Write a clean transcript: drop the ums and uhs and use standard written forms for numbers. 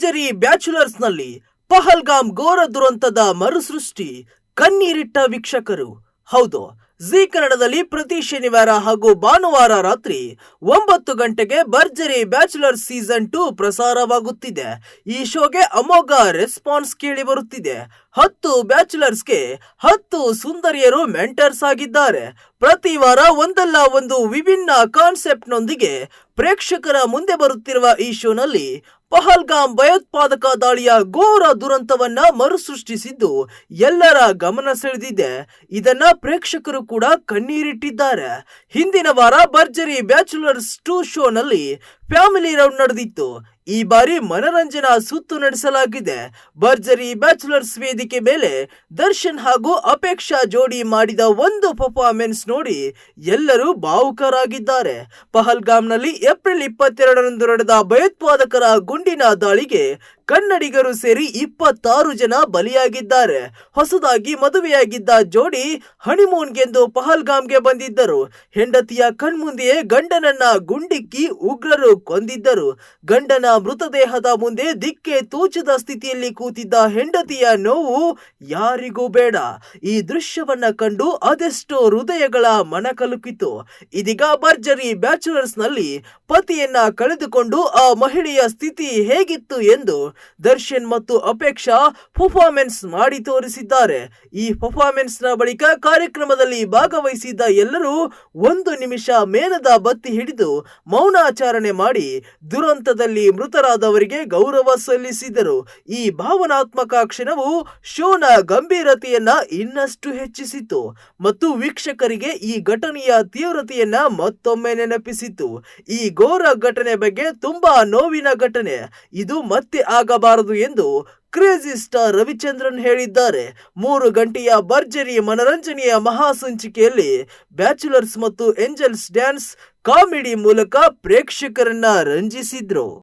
ಭರ್ಜರಿ ಬ್ಯಾಚುಲರ್ಸ್ ನಲ್ಲಿ ಪಹಲ್ಗಾಮ್ ಘೋರ ದುರಂತದ ಮರುಸೃಷ್ಟಿ, ಕಣ್ಣೀರಿಟ್ಟ ವೀಕ್ಷಕರು. ಹೌದು, ಜಿ ಕನ್ನಡದಲ್ಲಿ ಪ್ರತಿ ಶನಿವಾರ ಹಾಗೂ ಭಾನುವಾರ ರಾತ್ರಿ 9 ಗಂಟೆಗೆ ಭರ್ಜರಿ ಬ್ಯಾಚುಲರ್ ಸೀಸನ್ 2 ಪ್ರಸಾರವಾಗುತ್ತಿದೆ. ಈ ಶೋಗೆ ಅಮೋಘ ರೆಸ್ಪಾನ್ಸ್ ಕೇಳಿ ಬರುತ್ತಿದೆ. 10 ಬ್ಯಾಚುಲರ್ಸ್ಗೆ 10 ಸುಂದರಿಯರು ಮೆಂಟರ್ಸ್ ಆಗಿದ್ದಾರೆ. ಪ್ರತಿ ವಾರ ಒಂದಲ್ಲ ಒಂದು ವಿಭಿನ್ನ ಕಾನ್ಸೆಪ್ಟ್ ನೊಂದಿಗೆ ಪ್ರೇಕ್ಷಕರ ಮುಂದೆ ಬರುತ್ತಿರುವ ಈ ಶೋನಲ್ಲಿ ಪಹಲ್ಗಾಮ್ ಭಯೋತ್ಪಾದಕ ದಾಳಿಯ ಘೋರ ದುರಂತವನ್ನ ಮರುಸೃಷ್ಟಿಸಿದ್ದು ಎಲ್ಲರ ಗಮನ ಸೆಳೆದಿದೆ. ಇದನ್ನ ಪ್ರೇಕ್ಷಕರು ಕೂಡ ಕಣ್ಣೀರಿಟ್ಟಿದ್ದಾರೆ. ಹಿಂದಿನ ವಾರ ಭರ್ಜರಿ ಬ್ಯಾಚುಲರ್ಸ್ 2 ಶೋನಲ್ಲಿ ಫ್ಯಾಮಿಲಿ ರೌಂಡ್ ನಡೆದಿತ್ತು. ಈ ಬಾರಿ ಮನರಂಜನಾ ಸುತ್ತು ನಡೆಸಲಾಗಿದೆ. ಭರ್ಜರಿ ಬ್ಯಾಚುಲರ್ಸ್ ವೇದಿಕೆ ಮೇಲೆ ದರ್ಶನ್ ಹಾಗೂ ಅಪೇಕ್ಷಾ ಜೋಡಿ ಮಾಡಿದ ಒಂದು ಪರ್ಫಾರ್ಮೆನ್ಸ್ ನೋಡಿ ಎಲ್ಲರೂ ಭಾವುಕರಾಗಿದ್ದಾರೆ. ಪಹಲ್ಗಾಮ್ನಲ್ಲಿ ಏಪ್ರಿಲ್ 22ರಂದು ನಡೆದ ಭಯೋತ್ಪಾದಕರ ಗುಂಡಿನ ದಾಳಿಗೆ ಕನ್ನಡಿಗರು ಸೇರಿ 26 ಜನ ಬಲಿಯಾಗಿದ್ದಾರೆ. ಹೊಸದಾಗಿ ಮದುವೆಯಾಗಿದ್ದ ಜೋಡಿ ಹನಿಮೂನ್ಗೆಂದು ಪಹಲ್ಗಾಮ್ಗೆ ಬಂದಿದ್ದರು. ಹೆಂಡತಿಯ ಕಣ್ಮುಂದೆಯೇ ಗಂಡನನ್ನ ಗುಂಡಿಕ್ಕಿ ಉಗ್ರರು ಕೊಂದಿದ್ದರು. ಗಂಡನ ಮೃತದೇಹದ ಮುಂದೆ ದಿಕ್ಕೆ ತೂಚದ ಸ್ಥಿತಿಯಲ್ಲಿ ಕೂತಿದ್ದ ಹೆಂಡತಿಯ ನೋವು ಯಾರಿಗೂ ಬೇಡ. ಈ ದೃಶ್ಯವನ್ನ ಕಂಡು ಅದೆಷ್ಟೋ ಹೃದಯಗಳ ಮನ ಕಲುಕಿತು. ಇದೀಗ ಭರ್ಜರಿ ಬ್ಯಾಚುಲರ್ಸ್ ನಲ್ಲಿ ಪತಿಯನ್ನ ಕಳೆದುಕೊಂಡು ಆ ಮಹಿಳೆಯ ಸ್ಥಿತಿ ಹೇಗಿತ್ತು ಎಂದು ದರ್ಶನ್ ಮತ್ತು ಅಪೇಕ್ಷಾ ಪರ್ಫಾರ್ಮೆನ್ಸ್ ಮಾಡಿ ತೋರಿಸಿದ್ದಾರೆ. ಈ ಪರ್ಫಾರ್ಮೆನ್ಸ್ ನ ಬಳಿಕ ಕಾರ್ಯಕ್ರಮದಲ್ಲಿ ಭಾಗವಹಿಸಿದ್ದ ಎಲ್ಲರೂ 1 ನಿಮಿಷ ಮೇಣದ ಬತ್ತಿ ಹಿಡಿದು ಮೌನಾಚರಣೆ ಮಾಡಿ ದುರಂತದಲ್ಲಿ ಮೃತರಾದವರಿಗೆ ಗೌರವ ಸಲ್ಲಿಸಿದರು. ಈ ಭಾವನಾತ್ಮಕ ಕ್ಷಣವು ಶೋನ ಗಂಭೀರತೆಯನ್ನ ಇನ್ನಷ್ಟು ಹೆಚ್ಚಿಸಿತು ಮತ್ತು ವೀಕ್ಷಕರಿಗೆ ಈ ಘಟನೆಯ ತೀವ್ರತೆಯನ್ನ ಮತ್ತೊಮ್ಮೆ ನೆನಪಿಸಿತು. ಈ ಘೋರ ಘಟನೆ ಬಗ್ಗೆ ತುಂಬಾ ನೋವಿನ ಘಟನೆ, ಇದು ಮತ್ತೆ ಆಗಬಾರದು ಎಂದು ಕ್ರೇಜಿ ಸ್ಟಾರ್ ರವಿಚಂದ್ರನ್ ಹೇಳಿದ್ದಾರೆ. 3 ಗಂಟೆಯ ಭರ್ಜರಿ ಮನರಂಜನೆಯ ಮಹಾಸಂಚಿಕೆಯಲ್ಲಿ ಬ್ಯಾಚುಲರ್ಸ್ ಮತ್ತು ಏಂಜಲ್ಸ್ ಡ್ಯಾನ್ಸ್ ಕಾಮಿಡಿ ಮೂಲಕ ಪ್ರೇಕ್ಷಕರನ್ನ ರಂಜಿಸಿದ್ರು.